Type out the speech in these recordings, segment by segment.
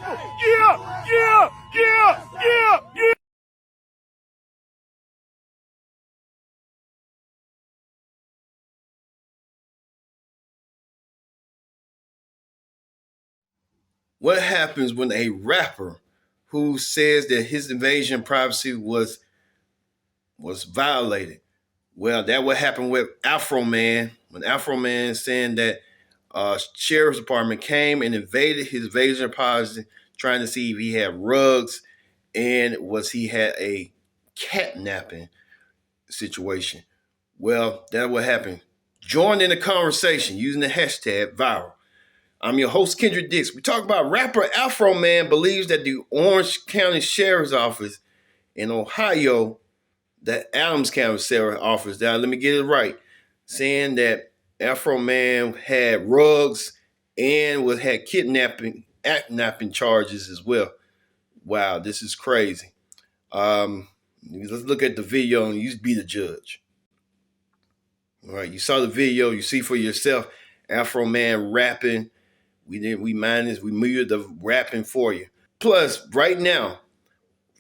people. Yeah, yeah, yeah, yeah, yeah. What happens when a rapper who says that his invasion of privacy was violated? Well, that what happened with Afroman when Afroman saying that sheriff's department came and invaded his invasion of privacy, trying to see if he had rugs and was he had a catnapping situation. Well, that what happened. Join in the conversation using the hashtag viral. I'm your host, Kendrick Dix. We talk about rapper Afroman believes that the Orange County Sheriff's Office in Ohio, the Adams County Sheriff's Office, now let me get it right, saying that Afroman had rugs and had kidnapping charges as well. Wow, this is crazy. Let's look at the video and you be the judge. All right, you saw the video, you see for yourself, Afroman rapping. We muted the rapping for you. Plus, right now,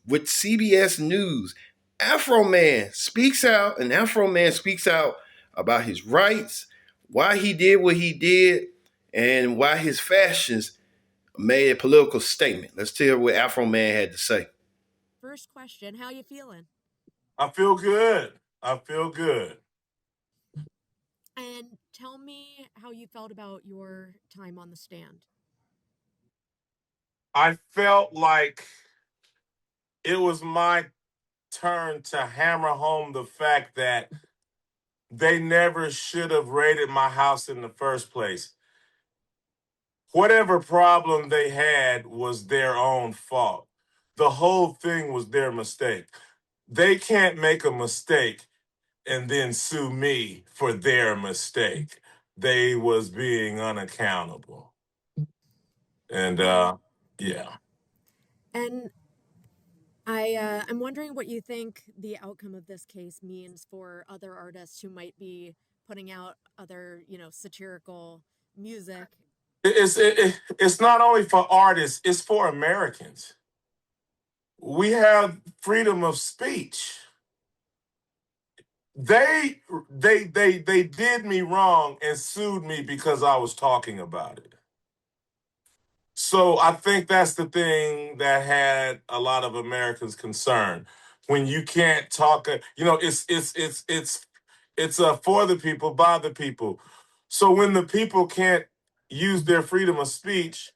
with CBS News, Afro Man speaks out about his rights, why he did what he did, and why his fashions made a political statement. Let's hear what Afro Man had to say. First question, how you feeling? I feel good. I feel good. And tell me how you felt about your time on the stand. I felt like it was my turn to hammer home the fact that they never should have raided my house in the first place. Whatever problem they had was their own fault. The whole thing was their mistake. They can't make a mistake and then sue me for their mistake. They was being unaccountable. And yeah. And I'm wondering what you think the outcome of this case means for other artists who might be putting out other, satirical music. It's not only for artists, it's for Americans. We have freedom of speech. They did me wrong and sued me because I was talking about it. So I think that's the thing that had a lot of Americans concerned. When you can't talk, it's for the people, by the people. So when the people can't use their freedom of speech,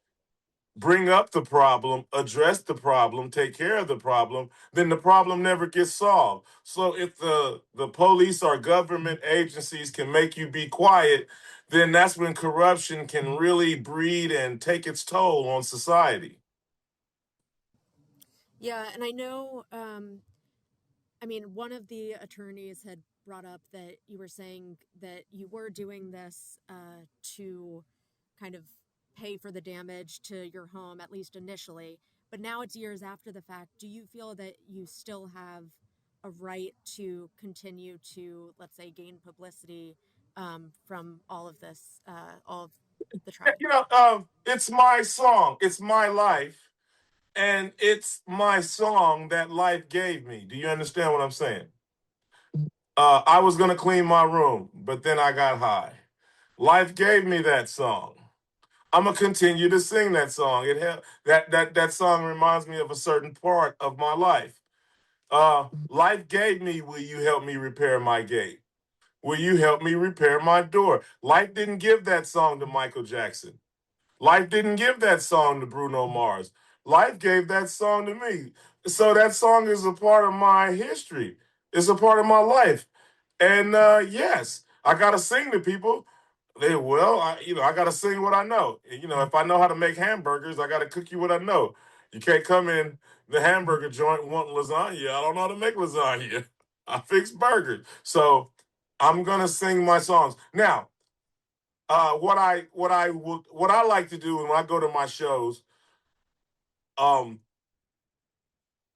bring up the problem, address the problem, take care of the problem, then the problem never gets solved. So if the police or government agencies can make you be quiet, then that's when corruption can really breed and take its toll on society. Yeah, and I know, one of the attorneys had brought up that you were saying that you were doing this to kind of pay for the damage to your home, at least initially. But now it's years after the fact. Do you feel that you still have a right to continue to, let's say, gain publicity from all of this, all of the trial? It's my song, it's my life, and it's my song that life gave me. Do you understand what I'm saying? I was gonna clean my room, but then I got high. Life gave me that song. I'm gonna continue to sing that song. That song reminds me of a certain part of my life. Life gave me, will you help me repair my gate? Will you help me repair my door? Life didn't give that song to Michael Jackson. Life didn't give that song to Bruno Mars. Life gave that song to me. So that song is a part of my history. It's a part of my life. And yes, I gotta sing to people. I gotta sing what I know. If I know how to make hamburgers, I gotta cook you what I know. You can't come in the hamburger joint wanting lasagna. I don't know how to make lasagna. I fix burgers. So I'm gonna sing my songs. Now, what I like to do when I go to my shows, um,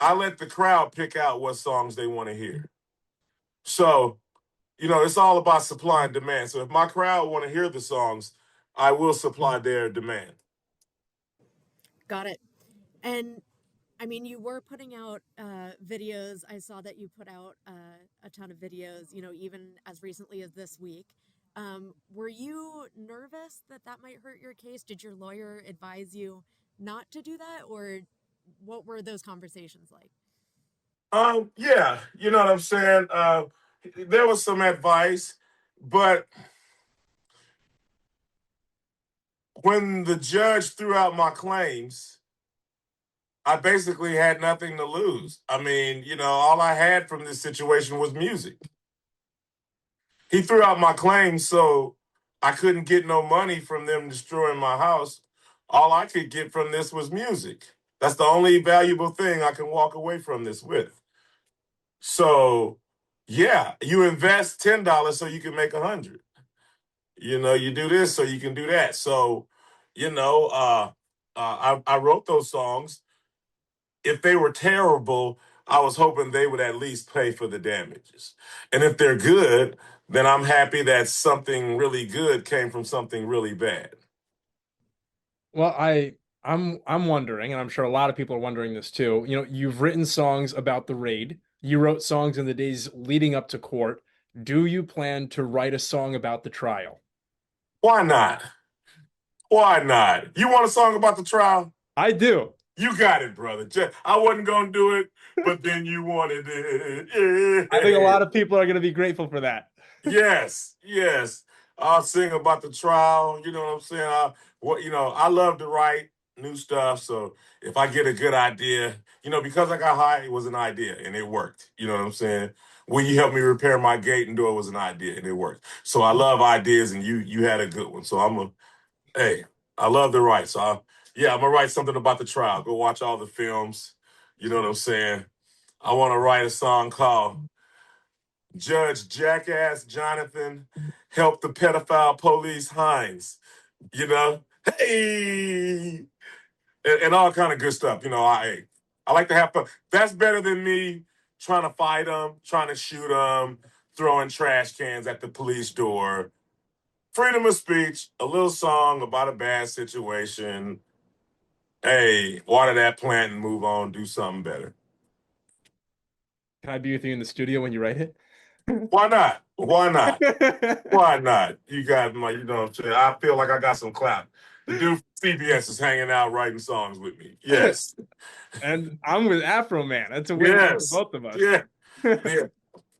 I let the crowd pick out what songs they want to hear. So it's all about supply and demand. So if my crowd want to hear the songs, I will supply their demand. Got it. And I mean, you were putting out videos. I saw that you put out a ton of videos, you know, even as recently as this week. Were you nervous that that might hurt your case? Did your lawyer advise you not to do that, or what were those conversations like? Yeah, you know what I'm saying? There was some advice, but when the judge threw out my claims, I basically had nothing to lose. I mean, you know, all I had from this situation was music. He threw out my claims, so I couldn't get no money from them destroying my house. All I could get from this was music. That's the only valuable thing I can walk away from this with. So, yeah, you invest $10 so you can make 100. You know, you do this so you can do that. So, you know, I wrote those songs. If they were terrible, I was hoping they would at least pay for the damages. And if they're good, then I'm happy that something really good came from something really bad. Well, I'm wondering, and I'm sure a lot of people are wondering this too. You know, you've written songs about the raid. You wrote songs in the days leading up to court. Do you plan to write a song about the trial? Why not? Why not? You want a song about the trial? I do. You got it, brother. I wasn't going to do it, but then you wanted it. I think a lot of people are going to be grateful for that. Yes, yes. I'll sing about the trial. You know what I'm saying? I love to write new stuff. So if I get a good idea, you know, because I got high, it was an idea and it worked. You know what I'm saying? When you helped me repair my gate and door was an idea and it worked. So I love ideas, and you had a good one. So hey, I love to write. So I'm gonna write something about the trial. Go watch all the films. You know what I'm saying? I want to write a song called Judge Jackass Jonathan helped the pedophile police Hines. You know, hey, and all kind of good stuff. You know, I like to have fun. That's better than me trying to fight them, trying to shoot them, throwing trash cans at the police door. Freedom of speech, a little song about a bad situation. Hey, water that plant and move on, do something better. Can I be with you in the studio when you write it? Why not? Why not? Why not? You got my, you know what I'm saying? I feel like I got some clout. The dude from CBS is hanging out writing songs with me. Yes. And I'm with Afroman. That's a win for Yes. both of us. Yeah. Yeah.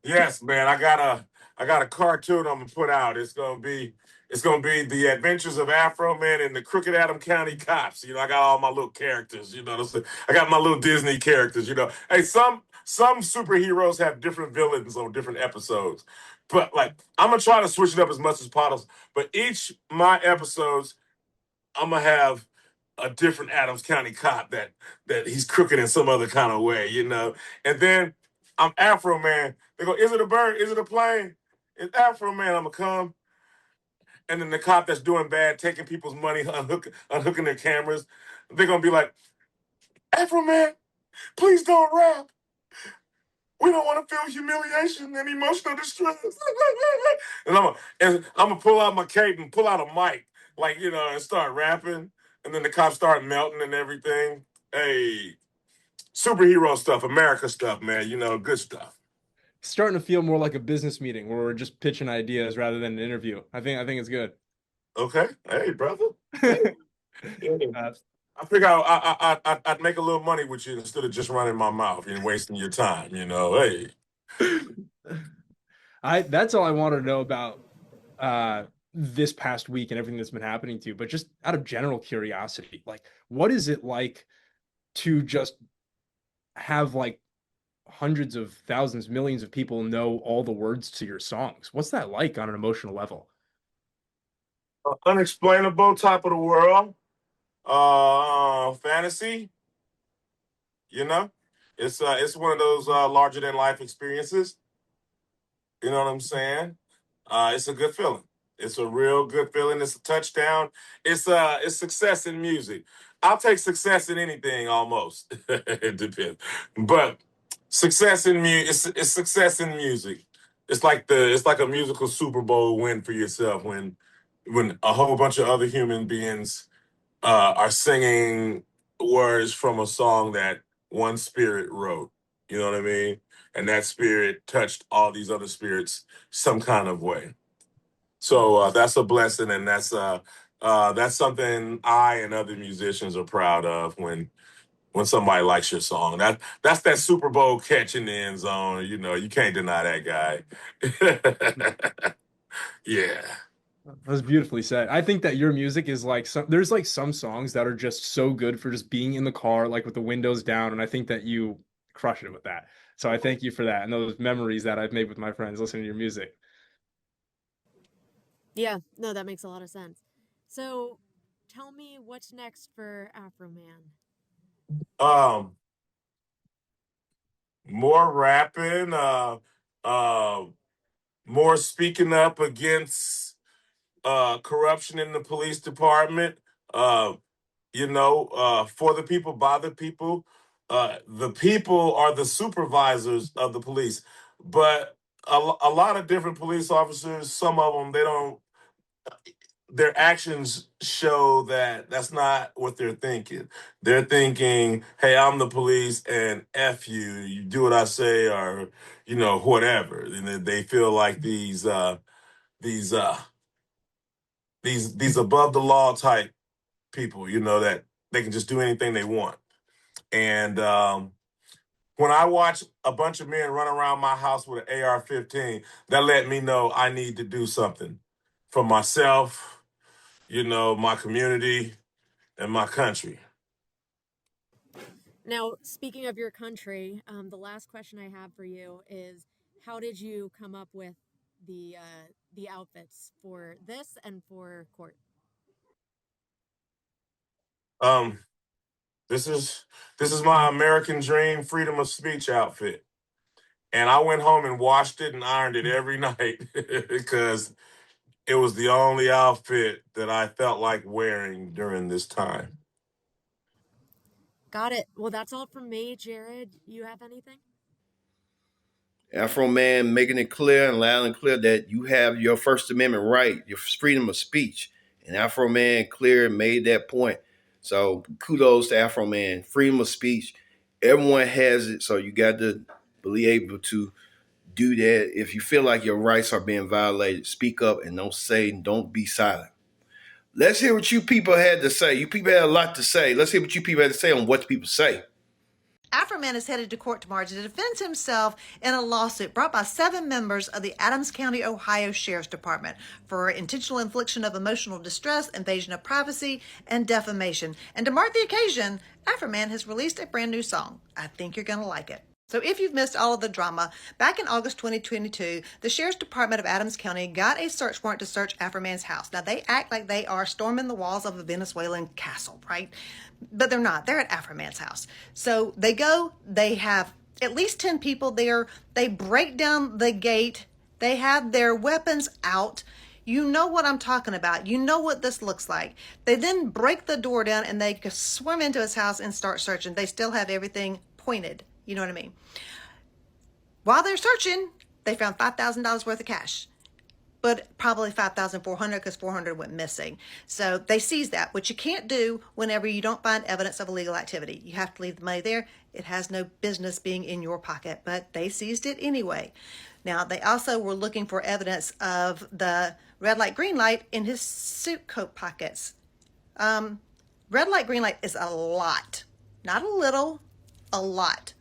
Yes, man. I got a cartoon I'm gonna put out. It's gonna be the adventures of Afroman and the Crooked Adam County Cops. You know, I got all my little characters. You know, I got my little Disney characters. You know, hey, some superheroes have different villains on different episodes, but like I'm gonna try to switch it up as much as possible. But each my episodes, I'm gonna have a different Adams County cop that he's crooked in some other kind of way, you know. And then I'm Afro Man. They go, is it a bird? Is it a plane? It's Afro Man. I'm gonna come. And then the cop that's doing bad, taking people's money, unhooking their cameras, they're gonna be like, Afro Man, please don't rap. We don't want to feel humiliation and emotional distress. and I'm gonna pull out my cape and pull out a mic, like, you know, and start rapping. And then the cops start melting and everything. Hey, superhero stuff, America stuff, man. You know, good stuff. Starting to feel more like a business meeting where we're just pitching ideas rather than an interview. I think it's good. Okay, hey, brother. Hey. Uh, I figure I'd make a little money with you instead of just running my mouth and wasting your time. You know, hey. that's all I wanted to know about this past week and everything that's been happening to you. But just out of general curiosity, like, what is it like to just have like hundreds of thousands, millions of people know all the words to your songs? What's that like on an emotional level? Unexplainable, top of the world. Fantasy. You know, it's one of those larger than life experiences. You know what I'm saying? It's a good feeling. It's a real good feeling. It's a touchdown. It's success in music. I'll take success in anything almost. It depends. But success in music, it's success in music. It's like a musical Super Bowl win for yourself when a whole bunch of other human beings are singing words from a song that one spirit wrote. You know what I mean? And that spirit touched all these other spirits some kind of way. So that's a blessing, and that's something I and other musicians are proud of when somebody likes your song. That's that Super Bowl catch in the end zone. You know, you can't deny that guy. Yeah. That was beautifully said. I think that your music is like there's like some songs that are just so good for just being in the car, like with the windows down. And I think that you crush it with that. So I thank you for that and those memories that I've made with my friends listening to your music. Yeah, no, that makes a lot of sense. So tell me what's next for Afroman. Um, More rapping, uh, more speaking up against corruption in the police department. Uh, for the people, by the people. The people are the supervisors of the police, but a lot of different police officers, some of them, they don't, their actions show that that's not what they're thinking. They're thinking, hey, I'm the police and F you, you do what I say, or, whatever. And they feel like these, uh, these above the law type people, that they can just do anything they want. And when I watch a bunch of men run around my house with an AR-15, that let me know I need to do something for myself, my community, and my country. Now, speaking of your country, the last question I have for you is, how did you come up with the outfits for this and for court? Um, this is my American dream freedom of speech outfit. And I went home and washed it and ironed it every night because it was the only outfit that I felt like wearing during this time. Got it. Well, that's all from me, Jared. You have anything? Afroman making it clear and loud and clear that you have your First Amendment right, your freedom of speech. And Afroman clear made that point. So kudos to Afroman. Freedom of speech. Everyone has it. So you got to be able to do that. If you feel like your rights are being violated, speak up and don't be silent. Let's hear what you people had to say. You people had a lot to say. Let's hear what you people had to say on what people say. Afroman is headed to court tomorrow to defend himself in a lawsuit brought by 7 members of the Adams County, Ohio Sheriff's Department for intentional infliction of emotional distress, invasion of privacy, and defamation. And to mark the occasion, Afroman has released a brand new song. I think you're going to like it. So if you've missed all of the drama, back in August 2022, the Sheriff's Department of Adams County got a search warrant to search Afroman's house. Now, they act like they are storming the walls of a Venezuelan castle, right? But they're not. They're at Afroman's house. So they go, they have at least 10 people there. They break down the gate. They have their weapons out. You know what I'm talking about. You know what this looks like. They then break the door down and they swim into his house and start searching. They still have everything pointed. You know what I mean? While they're searching, they found $5,000 worth of cash, but probably $5,400 because $400 went missing. So they seized that, which you can't do whenever you don't find evidence of illegal activity. You have to leave the money there. It has no business being in your pocket, but they seized it anyway. Now, they also were looking for evidence of the red light, green light in his suit coat pockets. Red light, green light is a lot, not a little, a lot.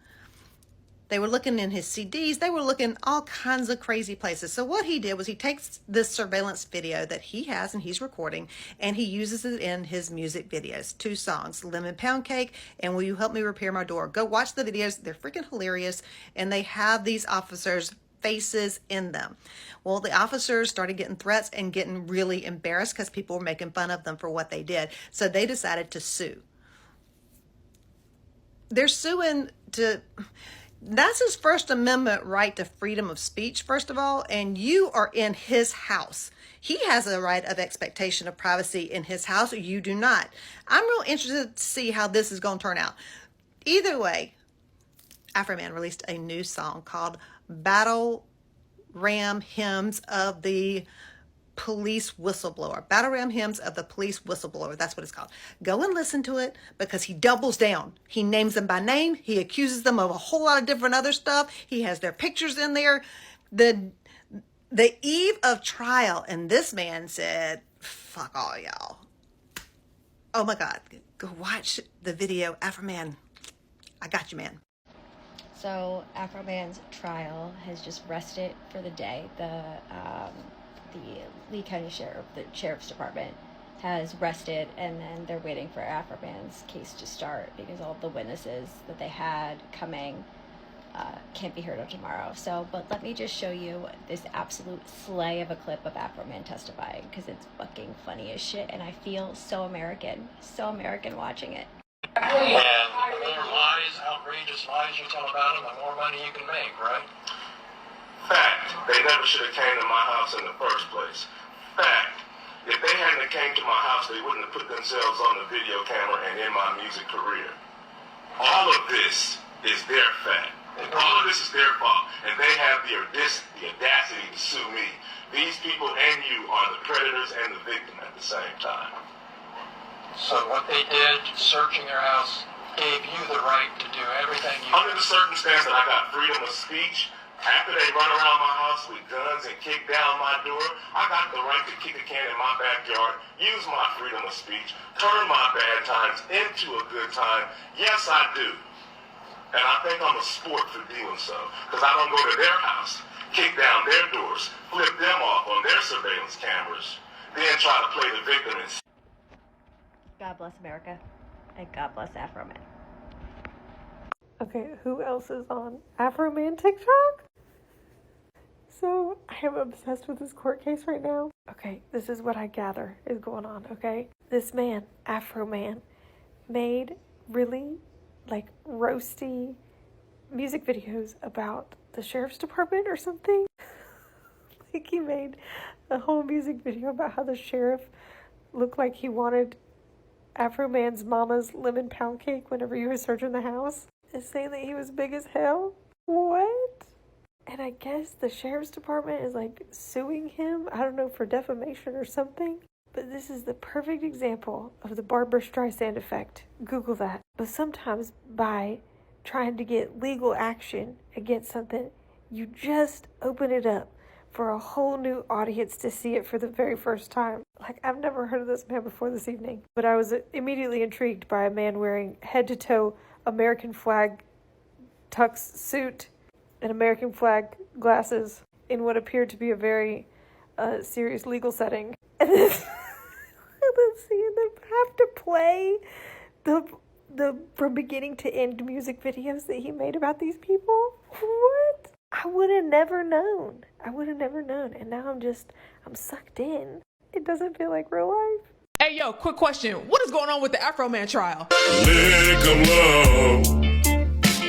They were looking in his CDs. They were looking all kinds of crazy places. So what he did was he takes this surveillance video that he has and he's recording, and he uses it in his music videos. 2 songs, Lemon Pound Cake and Will You Help Me Repair My Door. Go watch the videos. They're freaking hilarious. And they have these officers' faces in them. Well, the officers started getting threats and getting really embarrassed because people were making fun of them for what they did. So they decided to sue. They're suing to... That's his First Amendment right to freedom of speech, first of all, and you are in his house. He has a right of expectation of privacy in his house. You do not. I'm real interested to see how this is going to turn out. Either way, Afroman released a new song called Battle Ram Hymns of the police whistleblower. Battle Ram Hymns of the Police Whistleblower. That's what it's called. Go and listen to it because he doubles down. He names them by name. He accuses them of a whole lot of different other stuff. He has their pictures in there. The eve of trial, and this man said, fuck all y'all. Oh my God. Go watch the video. Afroman, I got you, man. So Afroman's trial has just rested for the day. The Lee County Sheriff, the Sheriff's Department, has rested, and then they're waiting for Afroman's case to start because all the witnesses that they had coming can't be heard of tomorrow. So, but let me just show you this absolute slay of a clip of Afroman testifying because it's fucking funny as shit, and I feel so American watching it. And the more lies, outrageous lies you tell about him, the more money you can make, right? Fact. They never should have came to my house in the first place. Fact. If they hadn't came to my house, they wouldn't have put themselves on the video camera and in my music career. All of this is their fact. All of this is their fault. And they have the audacity to sue me. These people and you are the predators and the victim at the same time. So what they did, searching your house, gave you the right to do everything you Under the circumstance that I got freedom of speech, after they run around my house with guns and kick down my door, I got the right to kick a can in my backyard, use my freedom of speech, turn my bad times into a good time. Yes, I do. And I think I'm a sport for doing so, because I don't go to their house, kick down their doors, flip them off on their surveillance cameras, then try to play the victim and God bless America, and God bless Afroman. Okay, who else is on Afroman TikTok? So, I am obsessed with this court case right now. Okay, this is what I gather is going on, okay? This man, Afroman, made really, roasty music videos about the sheriff's department or something. He made a whole music video about how the sheriff looked like he wanted Afroman's mama's lemon pound cake whenever you were searching the house. And saying that he was big as hell. What? And I guess the sheriff's department is suing him, I don't know, for defamation or something. But this is the perfect example of the Barbra Streisand effect. Google that. But sometimes by trying to get legal action against something, you just open it up for a whole new audience to see it for the very first time. I've never heard of this man before this evening. But I was immediately intrigued by a man wearing head-to-toe American flag tux suit and American flag glasses in what appeared to be a very serious legal setting. And then seeing them have to play the from beginning to end music videos that he made about these people. What? I would have never known. And now I'm sucked in. It doesn't feel like real life. Hey, yo, quick question. What is going on with the Afroman trial? Lick 'em low,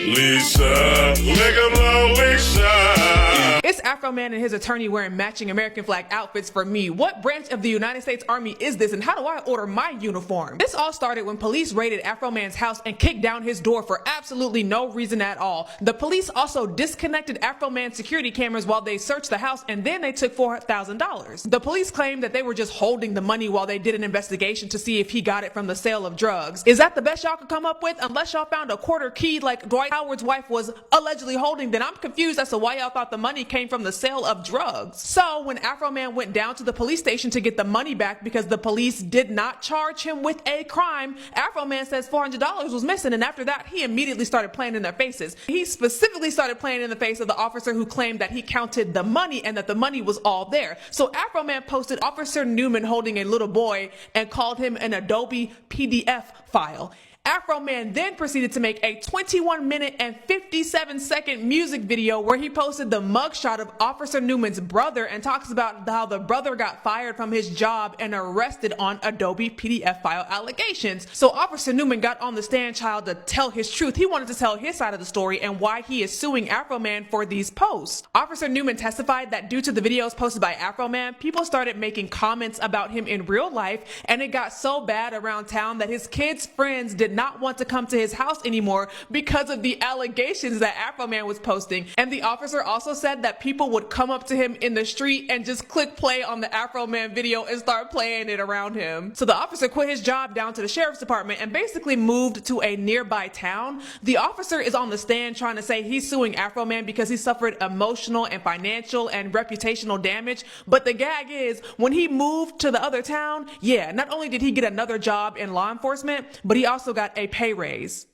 Lisa. Lick 'em low, Lisa. It's Afroman and his attorney wearing matching American flag outfits for me. What branch of the United States Army is this, and how do I order my uniform? This all started when police raided Afroman's house and kicked down his door for absolutely no reason at all. The police also disconnected Afroman's security cameras while they searched the house, and then they took $4,000. The police claimed that they were just holding the money while they did an investigation to see if he got it from the sale of drugs. Is that the best y'all could come up with? Unless y'all found a quarter key like Dwight Howard's wife was allegedly holding, then I'm confused as to why y'all thought the money came from the sale of drugs. So when Afroman went down to the police station to get the money back because the police did not charge him with a crime, Afroman says $400 was missing, and after that he immediately started playing in their faces. He specifically started playing in the face of the officer who claimed that he counted the money and that the money was all there. So Afroman posted Officer Newman holding a little boy and called him an Adobe PDF file. Afroman then proceeded to make a 21-minute and 57-second music video where he posted the mugshot of Officer Newman's brother and talks about how the brother got fired from his job and arrested on Adobe PDF file allegations. So Officer Newman got on the stand trial to tell his truth. He wanted to tell his side of the story and why he is suing Afroman for these posts. Officer Newman testified that due to the videos posted by Afroman, people started making comments about him in real life, and it got so bad around town that his kids' friends did not want to come to his house anymore because of the allegations that Afroman was posting. And the officer also said that people would come up to him in the street and just click play on the Afroman video and start playing it around him. So the officer quit his job down to the sheriff's department and basically moved to a nearby town. The officer is on the stand trying to say he's suing Afroman because he suffered emotional and financial and reputational damage. But the gag is, when he moved to the other town, yeah, not only did he get another job in law enforcement, but he also got a pay raise.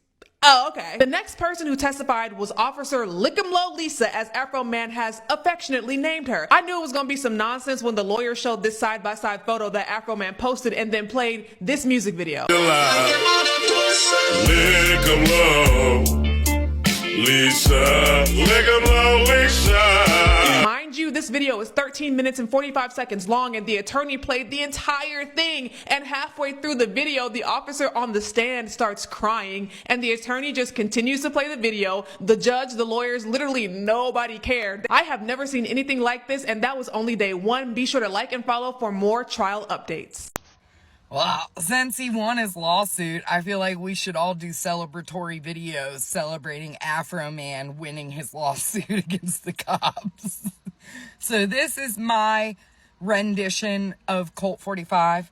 Oh, okay. The next person who testified was Officer Lick'em-Low Lisa, as Afroman has affectionately named her. I knew it was going to be some nonsense when the lawyer showed this side-by-side photo that Afroman posted and then played this music video. Lick'em-Low Lisa, Lick'em-Low Lisa. Mind you, this video is 13 minutes and 45 seconds long, and the attorney played the entire thing. And halfway through the video, the officer on the stand starts crying, and the attorney just continues to play the video. The judge, the lawyers, literally nobody cared. I have never seen anything like this, and that was only day one. Be sure to like and follow for more trial updates. Well, since he won his lawsuit, I feel like we should all do celebratory videos celebrating Afroman winning his lawsuit against the cops. So this is my rendition of Colt 45.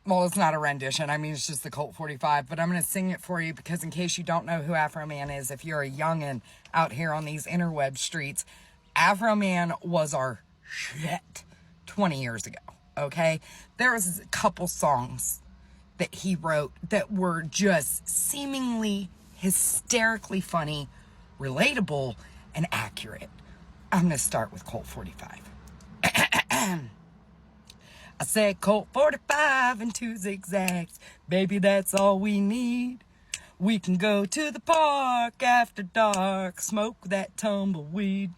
Well, it's not a rendition. I mean, it's just the Colt 45. But I'm going to sing it for you because in case you don't know who Afroman is, if you're a youngin' out here on these interweb streets, Afroman was our shit 20 years ago. Okay, there was a couple songs that he wrote that were just seemingly hysterically funny, relatable, and accurate. I'm going to start with Colt 45. I said Colt 45 and 2 zigzags. Baby, that's all we need. We can go to the park after dark, smoke that tumbleweed.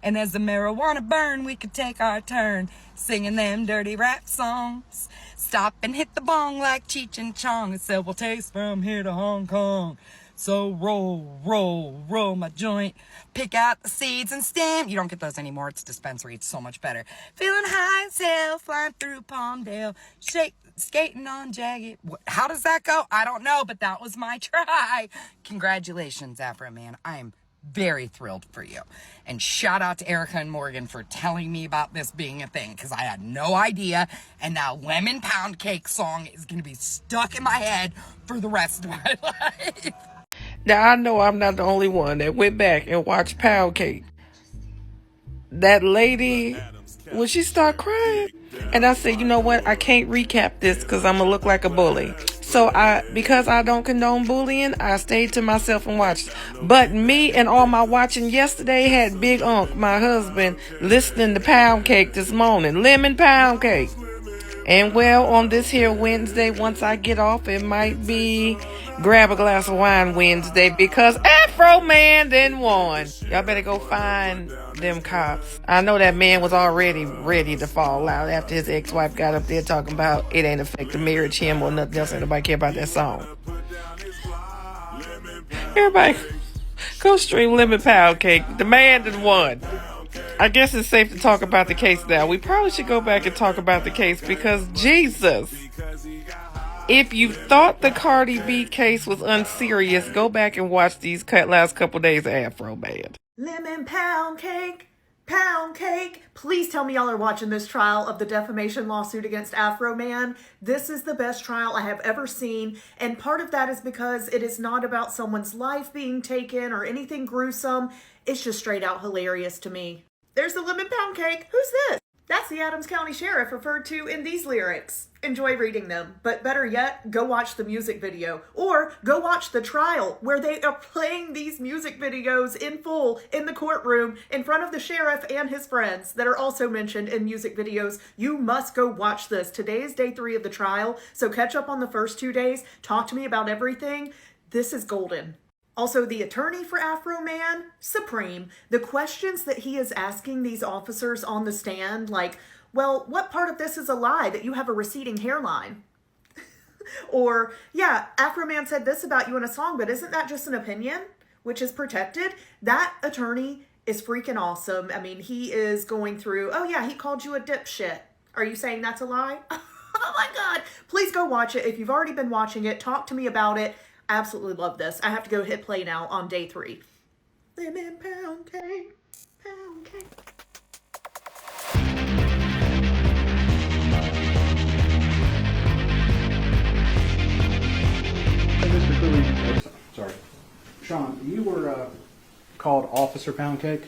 And as the marijuana burn, we could take our turn singing them dirty rap songs. Stop and hit the bong like Cheech and Chong and say, we'll taste from here to Hong Kong. So roll, roll, roll my joint. Pick out the seeds and stem. You don't get those anymore. It's dispensary. It's so much better. Feeling high as hell, flying through Palmdale. Skating on jagged. How does that go? I don't know, but that was my try. Congratulations, Afroman. I am very thrilled for you. And shout out to Erica and Morgan for telling me about this being a thing, because I had no idea. And now Lemon Pound Cake song is going to be stuck in my head for the rest of my life. Now, I know I'm not the only one that went back and watched Pound Cake. That lady, when she started crying, and I said, you know what, I can't recap this because I'm going to look like a bully. So because I don't condone bullying, I stayed to myself and watched. But me and all my watching yesterday had Big Unc, my husband, listening to Pound Cake this morning. Lemon Pound Cake. And well, on this here Wednesday, once I get off, it might be Grab a Glass of Wine Wednesday because Afroman then won. Y'all better go find them cops. I know that man was already ready to fall out after his ex-wife got up there talking about it ain't affect the marriage, him or nothing else. Nobody care about that song. Everybody, go stream Lemon Pound Cake. The man that won. I guess it's safe to talk about the case now. We probably should go back and talk about the case because Jesus. If you thought the Cardi B case was unserious, go back and watch these last couple days of Afroman. Lemon pound cake, pound cake. Please tell me y'all are watching this trial of the defamation lawsuit against Afroman. This is the best trial I have ever seen. And part of that is because it is not about someone's life being taken or anything gruesome. It's just straight out hilarious to me. There's the lemon pound cake. Who's this? That's the Adams County Sheriff referred to in these lyrics. Enjoy reading them, but better yet, go watch the music video or go watch the trial where they are playing these music videos in full in the courtroom in front of the sheriff and his friends that are also mentioned in music videos. You must go watch this. Today is day 3 of the trial, so catch up on the first 2 days. Talk to me about everything. This is golden. Also, the attorney for Afroman, supreme. The questions that he is asking these officers on the stand, like, well, what part of this is a lie that you have a receding hairline? Or, yeah, Afroman said this about you in a song, but isn't that just an opinion, which is protected? That attorney is freaking awesome. I mean, he is going through, oh yeah, he called you a dipshit. Are you saying that's a lie? Oh my God. Please go watch it. If you've already been watching it, talk to me about it. Absolutely love this. I have to go hit play now on day 3. Lemon pound cake. Pound cake. Mr. Cooley, sorry. Sean, you were called Officer Pound Cake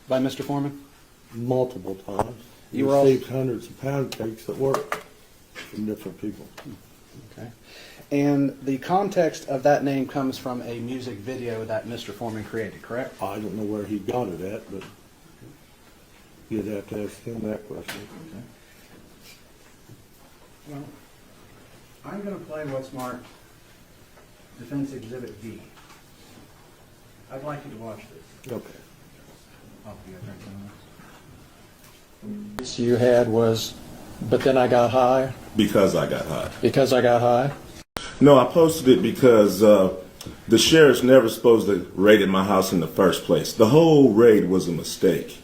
by Mr. Foreman? Multiple times. You received hundreds of pound cakes at work from different people. Okay. And the context of that name comes from a music video that Mr. Foreman created, correct? I don't know where he got it at, but you'd have to ask him that question. Okay. Well, I'm going to play what's marked Defense Exhibit V. I'd like you to watch this. Okay. You had was, but then I got high. Because I got high. Because I got high? No, I posted it because the sheriff's never supposed to raid my house in the first place. The whole raid was a mistake.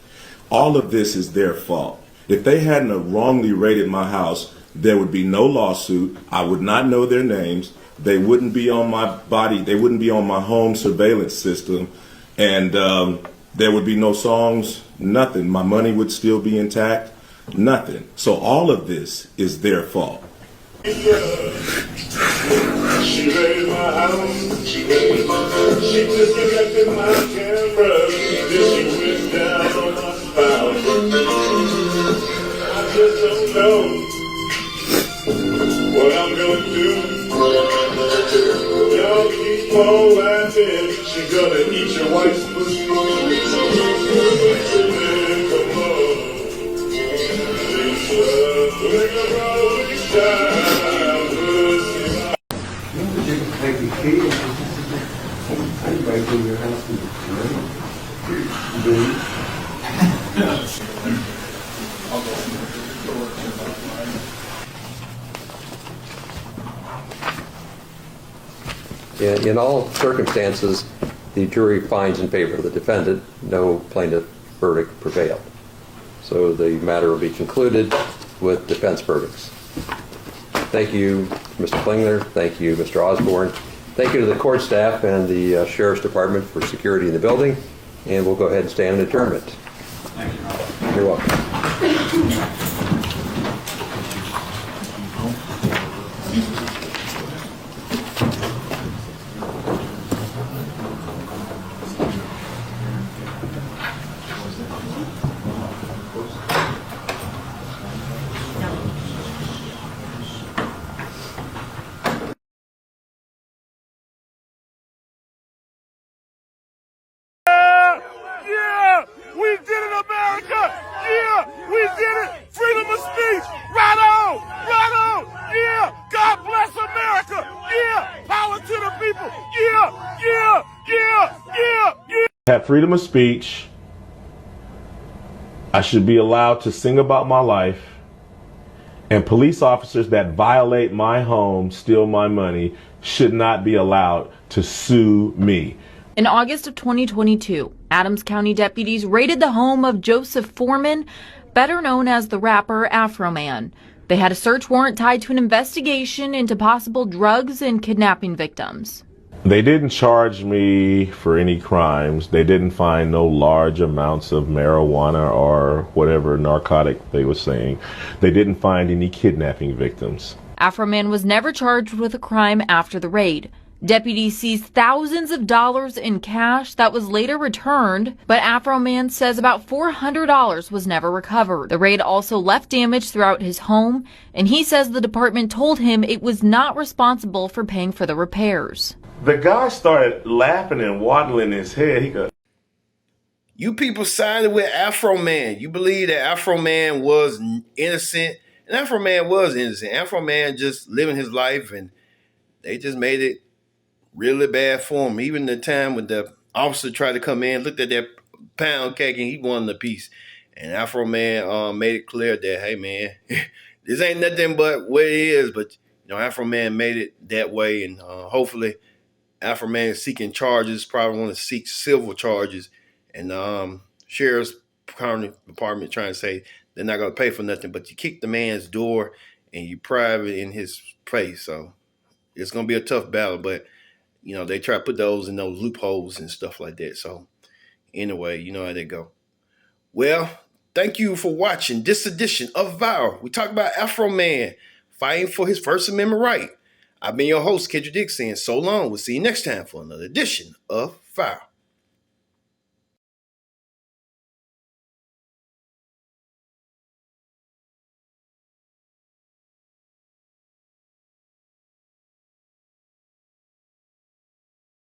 All of this is their fault. If they hadn't wrongly raided my house, there would be no lawsuit. I would not know their names. They wouldn't be on my body. They wouldn't be on my home surveillance system. And there would be no songs, nothing. My money would still be intact, nothing. So all of this is their fault. She raided my house. She disconnected my camera. Then she went down on my spouse. I just don't know what I'm gonna do. Y'all keep on laughing. She gonna eat your wife's pussy. Come on. In all circumstances, the jury finds in favor of the defendant. No plaintiff verdict prevailed. So the matter will be concluded with defense verdicts. Thank you, Mr. Klingler. Thank you, Mr. Osborne. Thank you to the court staff and the Sheriff's Department for security in the building. And we'll go ahead and stand in adjournment. Thank you. You're welcome. Yeah, we did it, America. Yeah, we did it. Freedom of speech. Right on, right on. Yeah, God bless America. Yeah, power to the people. Yeah, yeah, yeah, yeah, yeah. Have freedom of speech. I should be allowed to sing about my life. And police officers that violate my home, steal my money, should not be allowed to sue me. In August of 2022, Adams County deputies raided the home of Joseph Foreman, better known as the rapper Afroman. They had a search warrant tied to an investigation into possible drugs and kidnapping victims. They didn't charge me for any crimes. They didn't find no large amounts of marijuana or whatever narcotic they were saying. They didn't find any kidnapping victims. Afroman was never charged with a crime after the raid. Deputies seized thousands of dollars in cash that was later returned, but Afroman says about $400 was never recovered. The raid also left damage throughout his home, and he says the department told him it was not responsible for paying for the repairs. The guy started laughing and waddling his head. He goes, You people sided with Afroman. You believe that Afroman was innocent, and Afroman was innocent. Afroman just living his life, and they just made it really bad for him. Even the time when the officer tried to come in, looked at that pound cake, and he wanted a piece. And Afroman made it clear that, hey, man, this ain't nothing but what it is. But, you know, Afroman made it that way. And hopefully Afroman is seeking charges, probably want to seek civil charges. And Sheriff's Department trying to say they're not going to pay for nothing. But you kick the man's door and you private in his place. So it's gonna be a tough battle, but they try to put those in those loopholes and stuff like that. So anyway, you know how they go. Well, thank you for watching this edition of Viral. We talk about Afroman fighting for his First Amendment right. I've been your host, Kendrick Dick, saying so long. We'll see you next time for another edition of Viral.